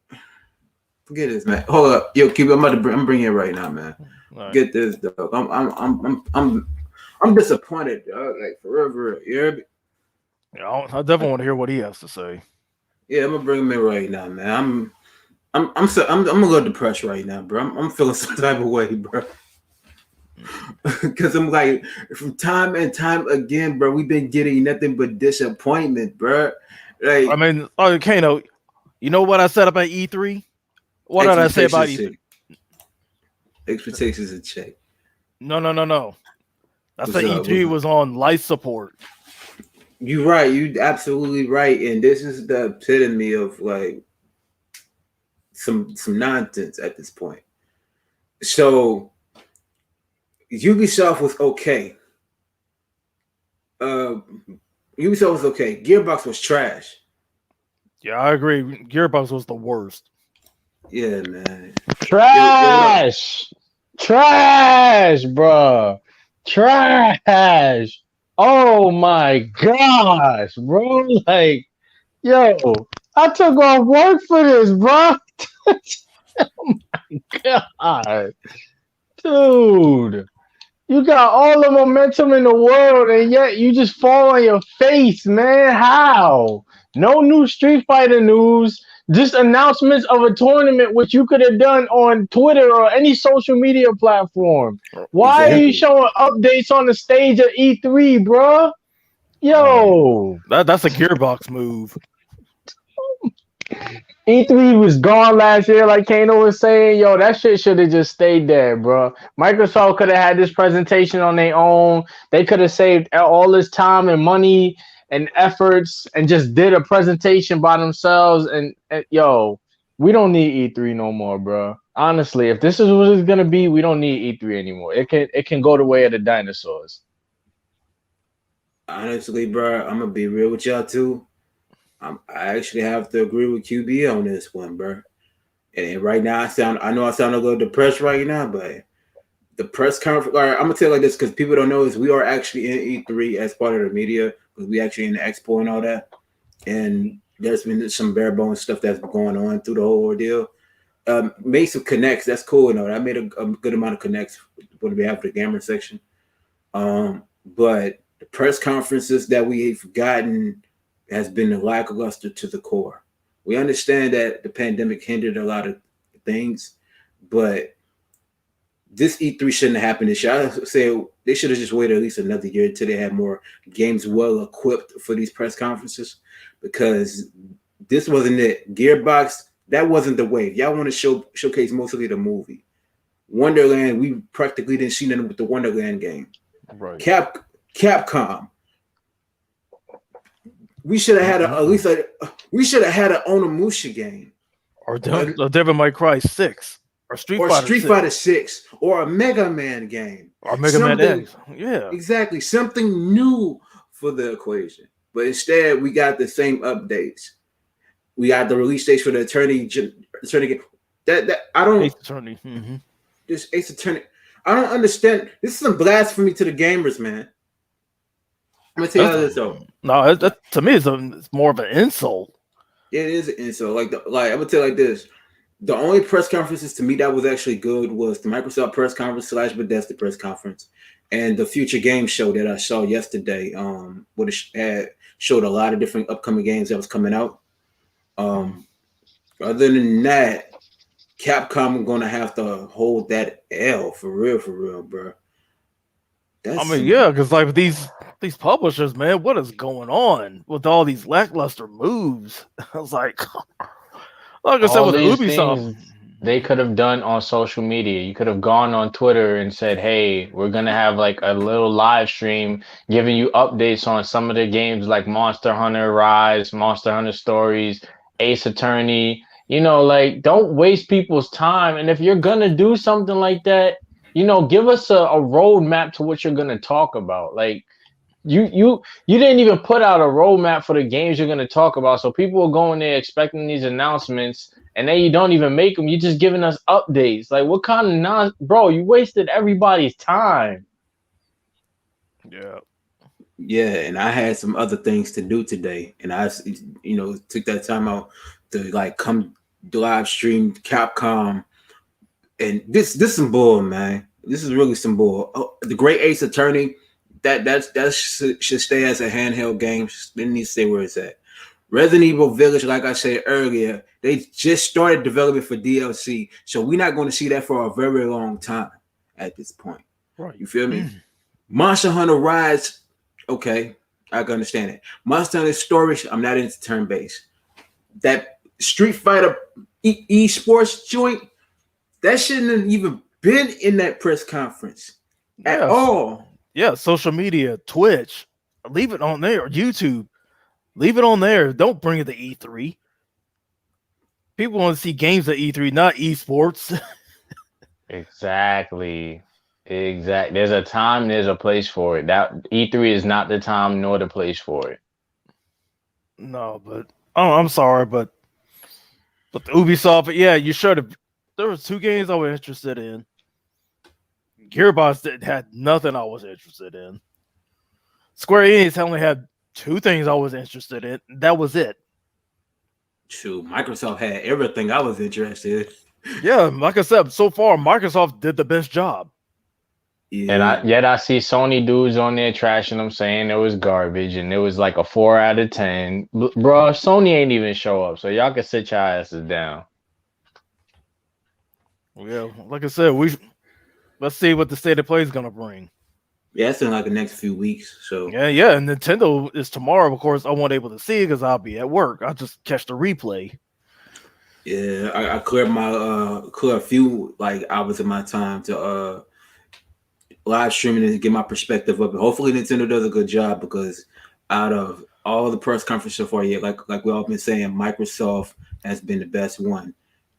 forget this, man. Hold up, yo, QB, I'm bringing it right now, man. Right. Get this, dog. I'm disappointed, dog. Like forever. You heard me? Yeah, I definitely want to hear what he has to say. Yeah, I'm gonna bring him in right now, man. I'm a little depressed right now, bro. I'm feeling some type of way, bro. Because I'm like, from time and time again, bro, we've been getting nothing but disappointment, bro. Like, I mean, Kano, you know what I said about E3? What did I say about E3? Expectations in check. No. I said E3 was on life support. You're right. You're absolutely right. And this is the epitome of like some nonsense at this point. So Ubisoft was okay. Ubisoft was okay. Gearbox was trash. Yeah, I agree. Gearbox was the worst. Yeah, man. Trash, bro. Trash. Oh my gosh, bro. Like, yo, I took off work for this, bro. Oh my god. Dude. You got all the momentum in the world, and yet you just fall on your face, man. How? No new Street Fighter news. Just announcements of a tournament, which you could have done on Twitter or any social media platform. Why are you showing updates on the stage at E3, bro? Yo. That's a Gearbox move. E3 was gone last year, like Kano was saying. Yo, that shit should have just stayed there, bro. Microsoft could have had this presentation on their own. They could have saved all this time and money and efforts and just did a presentation by themselves. And yo, we don't need E3 no more, bro. Honestly, if this is what it's gonna be, we don't need E3 anymore. It can go the way of the dinosaurs. Honestly, bro, I'm gonna be real with y'all too. I actually have to agree with QB on this one, bro. And right now, I know I sound a little depressed right now, but the press conference. All right, I'm gonna tell you like this because people don't know is we are actually in E3 as part of the media because we actually in the expo and all that. And there's been some bare bones stuff that's been going on through the whole ordeal. Made some connects. That's cool. I made a good amount of connects on behalf of the gamer section. But the press conferences that we've gotten has been lackluster to the core. We understand that the pandemic hindered a lot of things, but this E3 shouldn't have happened this year. I say they should have just waited at least another year until they had more games well equipped for these press conferences, because this wasn't it. Gearbox, that wasn't the wave. Y'all want to showcase mostly the movie. Wonderland, we practically didn't see nothing with the Wonderland game. Right. Capcom. We should have had we should have had an Onimusha game, or Devil May Cry 6, or Street Fighter 6, or a Mega Man game, or Mega Man X. Yeah, exactly, something new for the equation. But instead, we got the same updates. We got the release dates for the Attorney game. That I don't. Ace Attorney. Mm-hmm. This Ace Attorney. I don't understand. This is some blasphemy to the gamers, man. I'm gonna tell you this though. No, to me, it's more of an insult. It is an insult. Like I'm gonna tell you like this. The only press conferences to me that was actually good was the Microsoft press conference / Bethesda press conference, and the Future Game Show that I saw yesterday. What it had showed a lot of different upcoming games that was coming out. Other than that, Capcom gonna have to hold that L for real, bro. Because like these publishers, man, what is going on with all these lackluster moves? I was like I said with Ubisoft, they could have done on social media. You could have gone on Twitter and said, "Hey, we're gonna have like a little live stream giving you updates on some of the games like Monster Hunter Rise, Monster Hunter Stories, Ace Attorney." Like, don't waste people's time. And if you're gonna do something like that, give us a roadmap to what you're gonna talk about. Like you didn't even put out a roadmap for the games you're gonna talk about. So people are going there expecting these announcements, and then you don't even make them. You're just giving us updates. Like what kind of bro? You wasted everybody's time. Yeah. Yeah, and I had some other things to do today, and I, took that time out to like come live stream Capcom, and this some bull, man. This is really some bull. Oh, the Great Ace Attorney, that should stay as a handheld game. It needs to stay where it's at. Resident Evil Village, like I said earlier, they just started development for DLC, so we're not going to see that for a very long time at this point. Right. You feel me? Monster Hunter Rise, okay, I can understand it. Monster Hunter Stories, I'm not into turn-based. That Street Fighter esports joint, that shouldn't have even been in that press conference at all. Yeah, social media, Twitch, leave it on there. YouTube, leave it on there. Don't bring it to E3. People want to see games at E3, not esports. Exactly. There's a time, there's a place for it. That E3 is not the time nor the place for it. No, but I'm sorry, but the Ubisoft, yeah, you should have. There was 2 games I was interested in. Gearbox had nothing I was interested in. Square Enix only had 2 things I was interested in. That was it. Shoot, Microsoft had everything I was interested in. Yeah, like I said, so far Microsoft did the best job. Yeah. And I see Sony dudes on there trashing them, saying it was garbage, and it was like a 4 out of 10. Bro, Sony ain't even show up, so y'all can sit your asses down. Yeah, like I said, let's see what the state of play is gonna bring. Yeah, it's in like the next few weeks. So yeah, and Nintendo is tomorrow. Of course, I won't able to see it because I'll be at work. I'll just catch the replay. Yeah, I cleared a few like hours of my time to live streaming and get my perspective up. And hopefully Nintendo does a good job, because out of all the press conferences so far, yeah, like we all been saying, Microsoft has been the best one.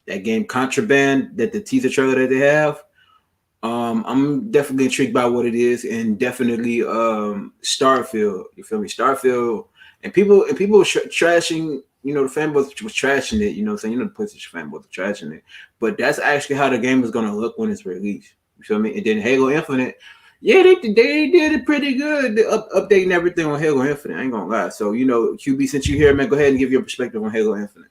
That game Contraband, that the teaser trailer that they have, I'm definitely intrigued by what it is, and definitely Starfield. You feel me? Starfield, and people were trashing. The fanboys was trashing it. Saying the PlayStation fanboys were trashing it, but that's actually how the game is gonna look when it's released. You feel me? And then Halo Infinite, yeah, they did it pretty good, updating everything on Halo Infinite. I ain't gonna lie. So QB, since you here, man, go ahead and give your perspective on Halo Infinite.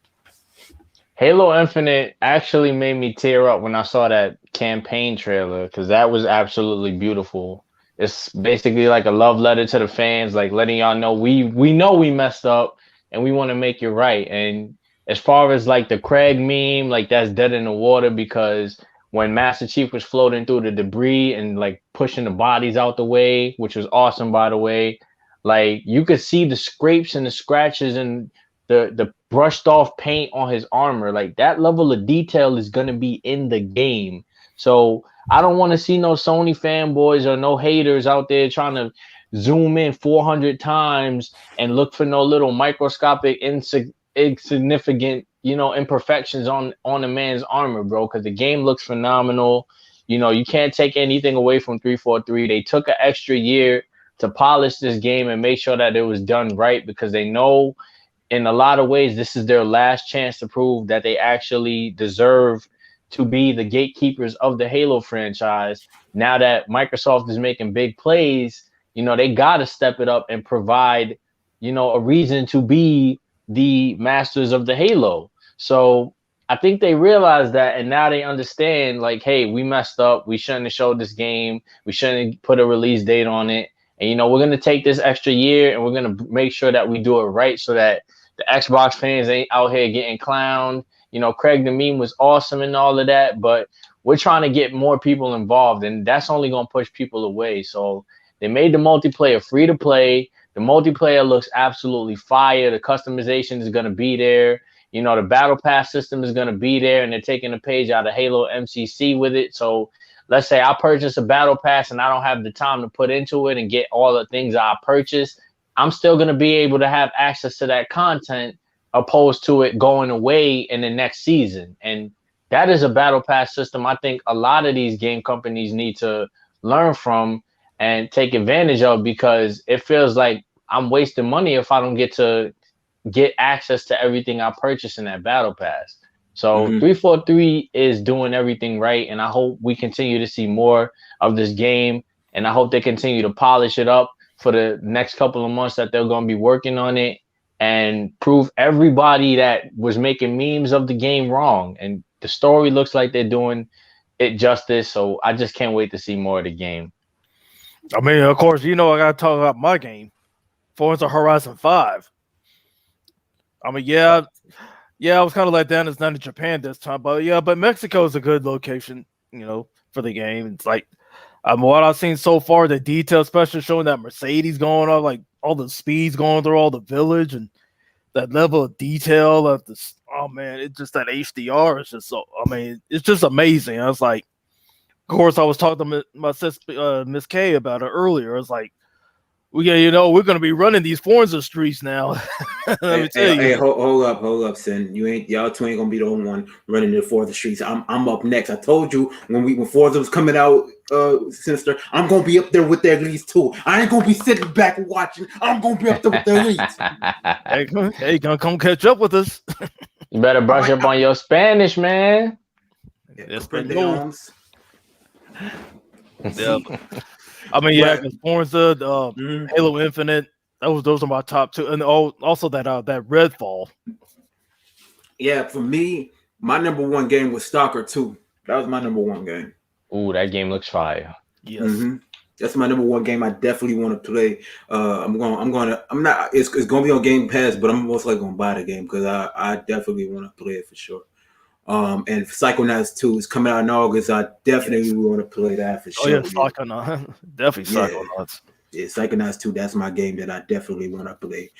Halo Infinite actually made me tear up when I saw that campaign trailer, because that was absolutely beautiful. It's basically like a love letter to the fans, like letting y'all know we know we messed up and we want to make it right. And as far as like the Craig meme, like that's dead in the water, because when Master Chief was floating through the debris and like pushing the bodies out the way, which was awesome, by the way, like you could see the scrapes and the scratches and the brushed off paint on his armor. Like that level of detail is going to be in the game. So I don't want to see no Sony fanboys or no haters out there trying to zoom in 400 times and look for no little microscopic insignificant imperfections on a man's armor, bro, because the game looks phenomenal. You can't take anything away from 343. They took an extra year to polish this game and make sure that it was done right, because they know in a lot of ways this is their last chance to prove that they actually deserve to be the gatekeepers of the Halo franchise. Now that Microsoft is making big plays, they got to step it up and provide a reason to be the masters of the Halo. So I think they realize that, and now they understand, like, hey, we messed up. We shouldn't have showed this game. We shouldn't have put a release date on it. And, we're going to take this extra year and we're going to make sure that we do it right, so that the Xbox fans ain't out here getting clowned. Craig the meme was awesome and all of that, but we're trying to get more people involved, and that's only going to push people away. So they made the multiplayer free to play. The multiplayer looks absolutely fire. The customization is going to be there. The battle pass system is going to be there, and they're taking a page out of Halo MCC with it. So let's say I purchase a battle pass and I don't have the time to put into it and get all the things I purchased, I'm still going to be able to have access to that content, opposed to it going away in the next season. And that is a battle pass system I think a lot of these game companies need to learn from and take advantage of, because it feels like I'm wasting money if I don't get to get access to everything I purchase in that battle pass. So Mhm. 343 is doing everything right, and I hope we continue to see more of this game, and I hope they continue to polish it up for the next couple of months that they're going to be working on it and prove everybody that was making memes of the game wrong. And the story looks like they're doing it justice, so I just can't wait to see more of the game. I mean, of course, I gotta talk about my game, Forza Horizon 5. I mean, yeah, I was kind of let down it's not in Japan this time, but Mexico is a good location, for the game. It's like, what I've seen so far, the detail, especially showing that Mercedes going on, like all the speeds going through all the village and that level of detail of this. Oh man, it's just that HDR is just so. I mean, it's just amazing. I was like, of course, I was talking to my sister, Miss K, about it earlier. I was like, we're going to be running these Forza streets now. Let me tell you. Hey, hold up, Sin. Y'all two ain't gonna be the only one running the Forza streets. I'm up next. I told you when Forza was coming out, Sinister, I'm gonna be up there with their leads too. I ain't gonna be sitting back watching. I'm gonna be up there with their leads. Hey, gonna come catch up with us. You better brush up on your Spanish, man. It's been been their cool. homes. Yeah, I mean, yeah, because Forza, Halo Infinite, those are my top two, and also that Redfall. Yeah, for me, my number one game was Stalker 2. That was my number one game. Ooh, that game looks fire. Yes, that's my number one game. I definitely want to play. It's gonna be on Game Pass, but I'm most likely gonna buy the game because I definitely want to play it for sure. And Psychonauts 2 is coming out in August. I definitely want to play that for sure. Oh yeah, Psychonauts, definitely Psychonauts. Yeah, Psychonauts 2. That's my game that I definitely want to play.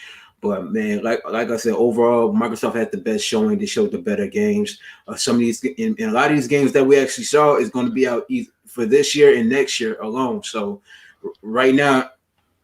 But man, like I said, overall, Microsoft had the best showing. They showed the better games. Some of these, and a lot of these games that we actually saw is going to be out for this year and next year alone. So right now,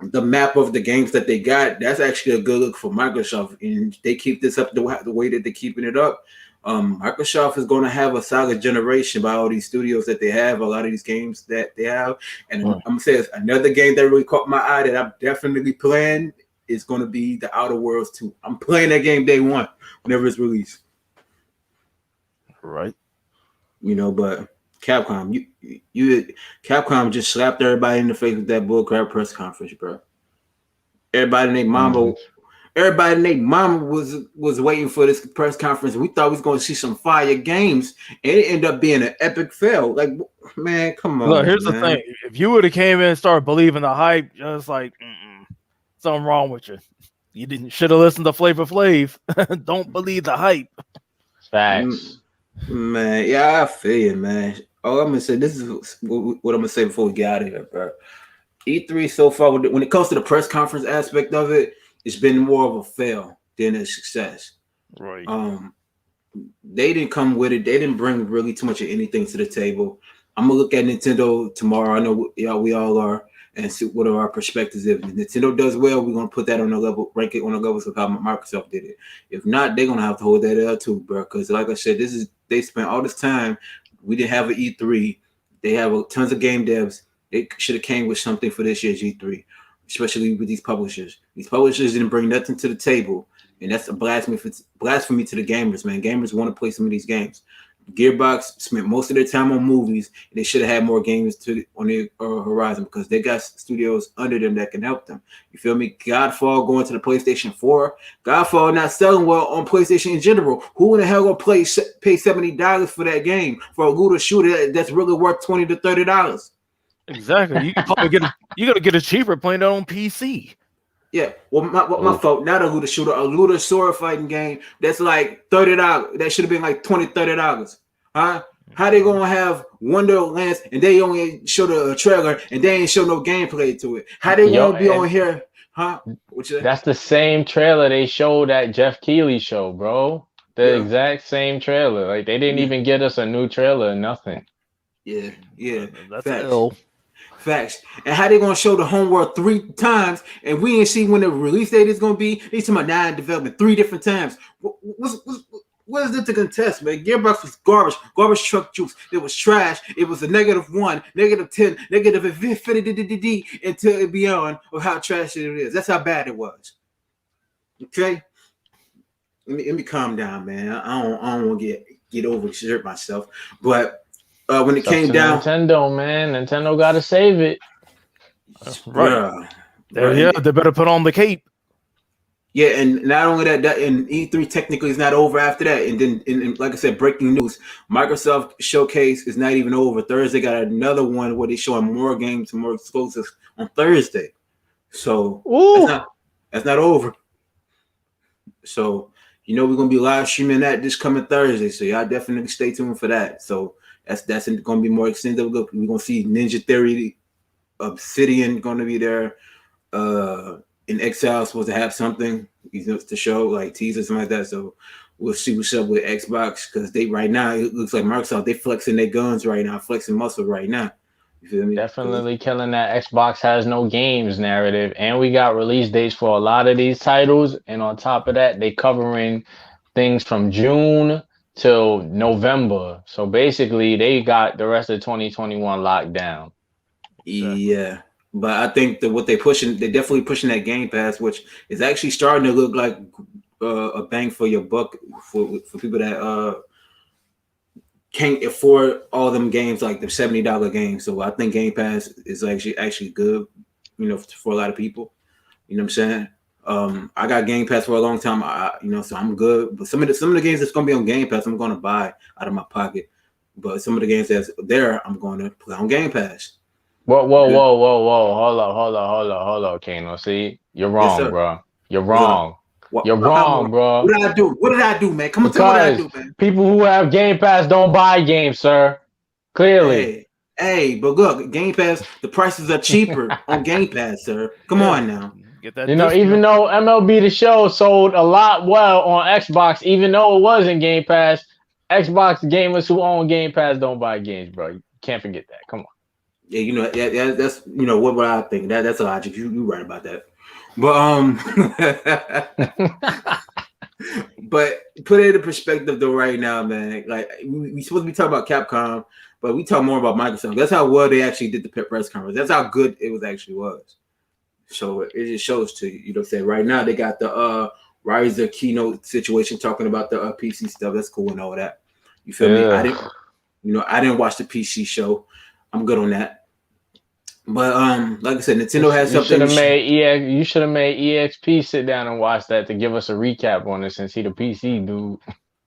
the map of the games that they got, that's actually a good look for Microsoft. And they keep this up the way that they're keeping it up. Microsoft is going to have a solid generation by all these studios that they have, a lot of these games that they have. And I'm going to say another game that really caught my eye that I'm definitely playing is going to be the Outer Worlds 2. I'm playing that game day one whenever it's released. Right. But Capcom, Capcom just slapped everybody in the face with that bullcrap press conference, bro. Everybody named Mamba. Everybody and their mama was waiting for this press conference. We thought we was going to see some fire games, and it ended up being an epic fail. Like, man, come on. Look, here's the thing: if you would have came in and started believing the hype, just like something wrong with you. You should have listened to Flavor Flav. Don't believe the hype. Facts. Man, yeah, I feel you, man. Oh, I'm gonna say this is what I'm gonna say before we get out of here, bro. E3 so far, when it comes to the press conference aspect of it, it's been more of a fail than a success. Right. They didn't come with it. They didn't bring really too much of anything to the table. I'm gonna look at Nintendo tomorrow. I know we all are, and see what are our perspectives. If Nintendo does well, we're gonna put that on the level, rank it on the levels of how Microsoft did it. If not, they're gonna have to hold that L too, bro. Because like I said, they spent all this time. We didn't have an E3. They have tons of game devs. They should have came with something for this year's E3. Especially with these publishers. These publishers didn't bring nothing to the table, and that's a blasphemy to the gamers, man. Gamers want to play some of these games. Gearbox spent most of their time on movies, and they should have had more games on their horizon because they got studios under them that can help them. You feel me? Godfall going to the PlayStation 4. Godfall not selling well on PlayStation in general. Who in the hell gonna pay $70 for that game for a looter shooter that's really worth $20 to $30? Exactly. You can probably you gotta get a cheaper playing it on PC. Yeah. Well, my fault. Not a looter shooter, a looter sword fighting game that's like $30. That should have been like $20, $30. Huh? How they gonna have Wonderlands and they only show the trailer and they ain't show no gameplay to it? How they gonna be on here? Huh? That's the same trailer they showed at Jeff Keighley show, bro. The exact same trailer. Like they didn't even get us a new trailer or nothing. Yeah. That's ill. Facts. And how they gonna show the homeworld 3 times and we ain't see when the release date is gonna be? They talking about 9 development 3 different times. What is it to contest, man? Gearbox was garbage truck juice. It was trash. It was a -1, -10, negative infinity until it beyond of how trash it is. That's how bad it was. Okay, let me calm down, man. I don't want to get overexert myself, but when it came down, Nintendo, man, Nintendo got to save it. Right. bruh, Yeah, they better put on the cape. Yeah, and not only that, and E3 technically is not over after that. And then, and like I said, breaking news: Microsoft Showcase is not even over. Thursday got another one where they're showing more games and more exclusives on Thursday. So that's not over. So we're gonna be live streaming that this coming Thursday. So y'all definitely stay tuned for that. So that's gonna be more extended. We're gonna see Ninja Theory, Obsidian gonna be there. In Exile supposed to have something to show, like teaser, something like that. So we'll see what's up with Xbox, because they right now it looks like Microsoft, they flexing their guns right now, flexing muscle right now. You feel me? Definitely killing that Xbox has no games narrative, and we got release dates for a lot of these titles. And on top of that, they covering things from June till November. So basically, they got the rest of 2021 locked down. Yeah. But I think that what they're definitely pushing that Game Pass, which is actually starting to look like a bang for your buck for people that can't afford all them games, like the $70 games. So I think Game Pass is actually good, for a lot of people. You know what I'm saying? I got Game Pass for a long time, so I'm good. But some of the games that's gonna be on Game Pass, I'm gonna buy out of my pocket. But some of the games that's there, I'm going to play on Game Pass. Whoa. Hold up, Kano. See, you're wrong, Yes, bro. You're wrong. You're wrong, bro. What did I do? What did I do, man? Come on, tell me what I do, man. People who have Game Pass don't buy games, sir. Clearly. Hey, but look, Game Pass, the prices are cheaper on Game Pass, sir. Come on now. Get that even though MLB The Show sold a lot well on Xbox, even though it was in Game Pass, Xbox gamers who own Game Pass don't buy games, bro. You can't forget that. Come on. Yeah, that's what I think. That's a logic. You right about that. But but put it in perspective though, right now, man. Like we supposed to be talking about Capcom, but we talk more about Microsoft. That's how well they actually did the press conference. That's how good it actually was. So it just shows to you, what I'm saying. Right now they got the Riser keynote situation talking about the PC stuff. That's cool and all that. You feel me? I didn't watch the PC show. I'm good on that. But like I said, Nintendo has something. You should have made EXP sit down and watch that to give us a recap on it, since he the PC dude.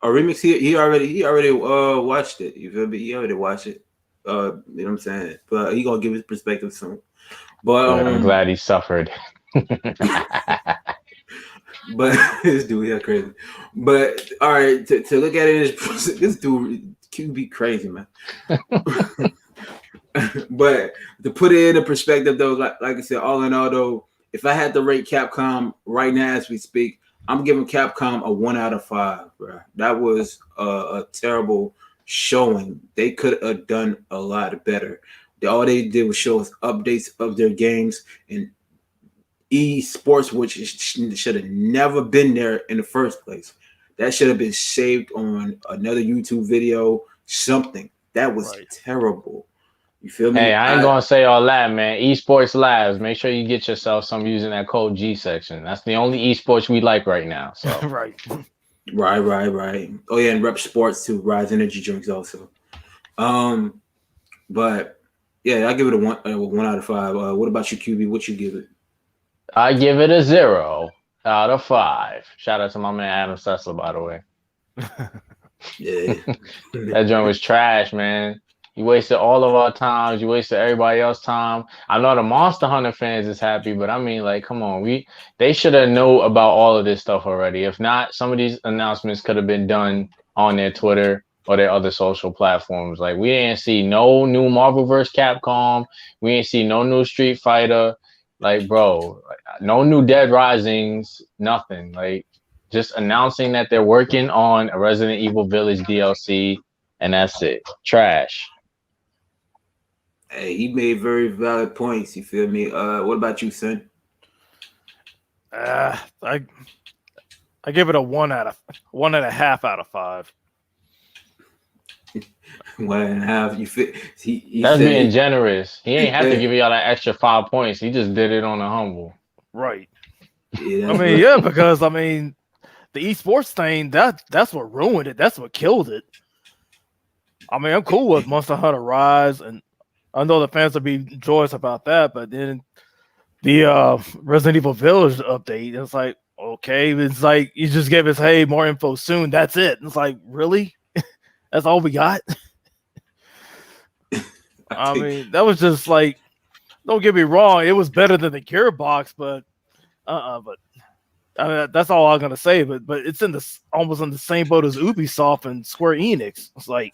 Remix, he already watched it. You feel me? He already watched it. You know what I'm saying? But he gonna give his perspective soon. But I'm glad he suffered. But this dude here crazy. But all right, to look at it, this dude can be crazy, man. But to put it in perspective, though, like I said, all in all, though, if I had to rate Capcom right now as we speak, I'm giving Capcom a 1 out of 5, bro. That was a terrible showing. They could have done a lot better. All they did was show us updates of their games and esports, which should have never been there in the first place. That should have been saved on another YouTube video, something. That was terrible. You feel me? Hey, I ain't gonna say all that, man. Esports Labs. Make sure you get yourself some using that code G section. That's the only esports we like right now. So Right. Oh yeah, and Rep Sports too. Rise Energy drinks also. But yeah, I give it a 1 out of 5. What about you, QB? What you give it? I give it a 0 out of 5. Shout out to my man Adam Sessler, by the way. Yeah, that joint was trash, man. You wasted all of our times. You wasted everybody else's time. I know the Monster Hunter fans is happy, but I mean, like, come on. They should have known about all of this stuff already. If not, some of these announcements could have been done on their Twitter or their other social platforms. Like, we didn't see no new Marvel vs. Capcom. We didn't see no new Street Fighter. Like, bro, no new Dead Risings, nothing. Like, just announcing that they're working on a Resident Evil Village DLC, and that's it. Trash. Hey, he made very valid points. You feel me? What about you, son? I I give it a 1.5 out of 5. 1.5. You fit? He That's said being generous. He ain't have to Yeah. give y'all that extra 5 points. He just did it on a humble. Right. Yeah, I mean, yeah, because I mean, the esports thing that's what ruined it. That's what killed it. I mean, I'm cool with Monster Hunter Rise, and I know the fans will be joyous about that. But then the Resident Evil Village update, it's like, okay, it's like you just gave us, hey, more info soon. That's it. It's like, really? That's all we got? I mean, that was just like, don't get me wrong, it was better than the Gearbox, but but I mean, that's all I'm gonna say. But it's in the almost in the same boat as Ubisoft and Square Enix. It's like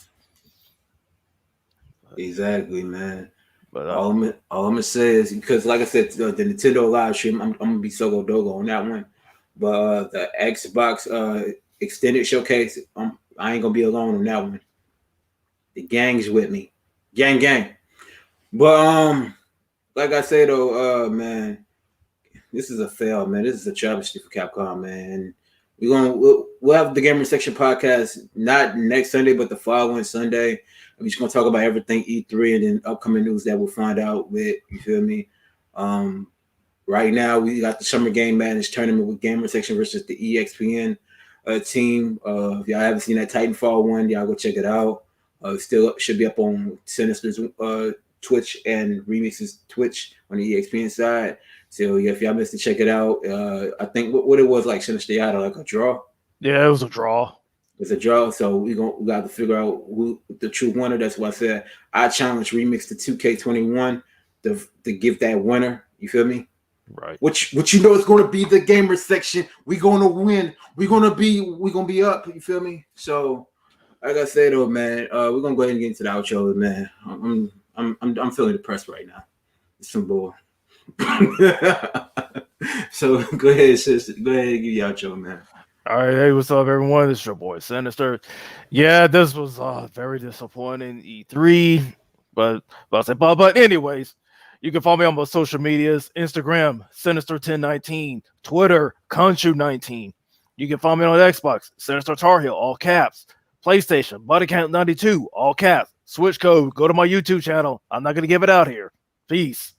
exactly, man. But all I'm gonna say is because, like I said, the Nintendo live stream, I'm gonna be so dogo on that one. But the Xbox extended showcase, I ain't gonna be alone on that one. The gang's with me, gang. But like I say though, man, this is a fail, man. This is a travesty for Capcom, man. We'll have the Gamer Section podcast not next Sunday, but the following Sunday. I'm just gonna talk about everything E3 and then upcoming news that we'll find out with. You feel me? Right now we got the Summer Game Madness tournament with Gamer Section versus the EXPN team. If y'all haven't seen that Titanfall one, y'all go check it out. Still should be up on Sinister's Twitch and Remix's Twitch on the EXPN side. So yeah, if y'all missed it, check it out. I think what it was like, Sinister had like a draw. Yeah, it was a draw. It's a draw, so we got to figure out who the true winner. That's why I said I challenge Remix to 2K21 to give that winner. You feel me? Right. Which you know is going to be the Gamer Section. We're going to win. We're gonna be up. You feel me? So like I said though, man, we're gonna go ahead and get into the outro, man. I'm feeling depressed right now. It's some bull. So go ahead, sister. Go ahead and give your outro, man. All right, hey, what's up, everyone? This is your boy Sinister. Yeah, this was very disappointing E3, but anyways, you can follow me on my social medias: Instagram Sinister1019, Twitter Conchu19. You can follow me on Xbox SinisterTarHEEL, all caps. PlayStation BodyCount92, all caps. Switch code. Go to my YouTube channel. I'm not gonna give it out here. Peace.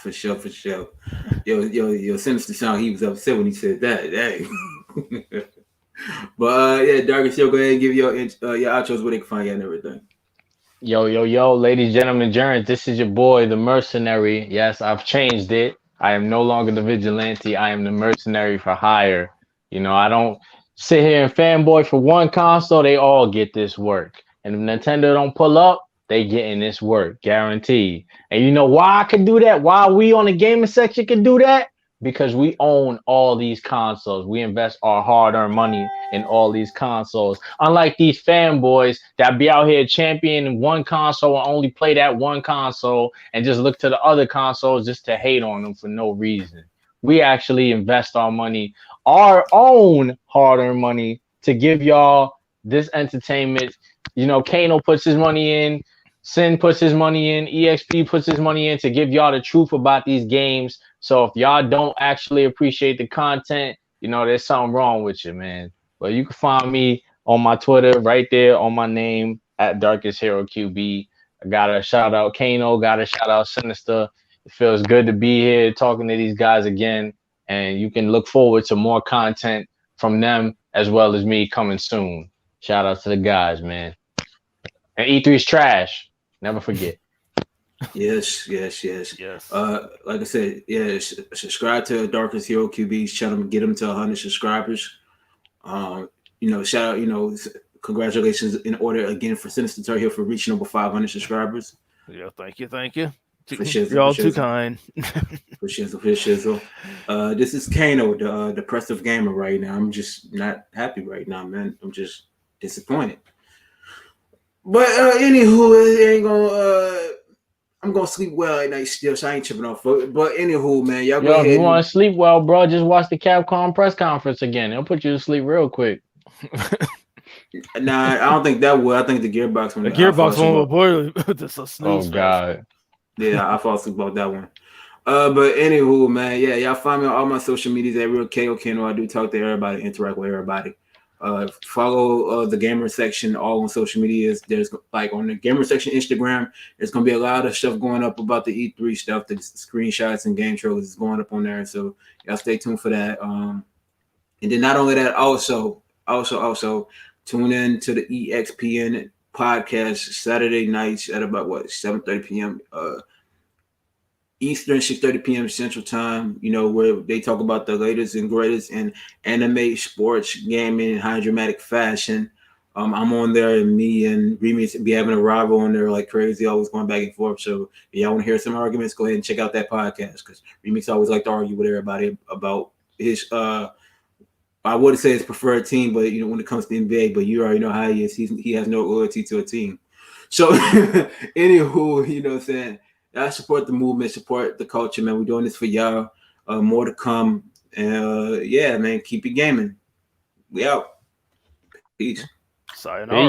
For sure. Yo, Sinister sound he was upset when he said that. Hey. But yeah, Darkest, go ahead and give your outros where they can find you and everything. Yo, ladies, gentlemen, germs, this is your boy, the mercenary. Yes, I've changed it. I am no longer the vigilante. I am the mercenary for hire. You know, I don't sit here and fanboy for one console. They all get this work. And if Nintendo don't pull up, they getting this work, guaranteed. And you know why I can do that? Why we on the gaming section can do that? Because we own all these consoles. We invest our hard-earned money in all these consoles. Unlike these fanboys that be out here championing one console and only play that one console and just look to the other consoles just to hate on them for no reason. We actually invest our money, our own hard-earned money, to give y'all this entertainment. You know, KANO puts his money in, Sin puts his money in, EXP puts his money in to give y'all the truth about these games. So if y'all don't actually appreciate the content, you know, there's something wrong with you, man. But you can find me on my Twitter right there on my name at Darkest Hero QB. I got a shout out KANO, got a shout out Sinister. It feels good to be here talking to these guys again. And you can look forward to more content from them as well as me coming soon. Shout out to the guys, man. And E3's trash. Never forget. Yes. Like I said, subscribe to Darkest Hero QB's channel. Get him to 100 subscribers. You know, shout out. Congratulations in order again for SinisterTarHEEL for reaching over 500 subscribers. Yeah, thank you. You're all too kind. For shizzle. This is KANO, the depressive gamer right now. I'm just not happy right now, man. I'm just disappointed. But anywho, it ain't gonna. I'm gonna sleep well at night still, so I ain't tripping off. But anywho, man, y'all go ahead. If you want to sleep well, bro, just watch the Capcom press conference again. It'll put you to sleep real quick. Nah, I don't think that would. I think the Gearbox one. The Gearbox one will boy. Oh God. Yeah, I fall asleep about that one. But anywho, man, yeah, y'all find me on all my social medias at Real KAYOKANO. I do talk to everybody, interact with everybody. Follow the gamer section all on social medias. There's like on the gamer section Instagram, there's gonna be a lot of stuff going up about the E3 stuff. The screenshots and game trailers is going up on there, so y'all stay tuned for that. And then not only that, also tune in to the EXPN podcast Saturday nights at about 7:30 p.m. Eastern, 6:30 p.m. Central Time, where they talk about the latest and greatest in anime, sports, gaming, in high dramatic fashion. I'm on there, and me and Remix be having a rival on there like crazy, always going back and forth. So if y'all want to hear some arguments, go ahead and check out that podcast because Remix always like to argue with everybody about his I would say his preferred team, but when it comes to NBA, but you already know how he is. He has no loyalty to a team. So anywho, what I'm saying? I support the movement, support the culture, man. We're doing this for y'all. More to come. Yeah, man. Keep it gaming. We out. Peace. Sayonara.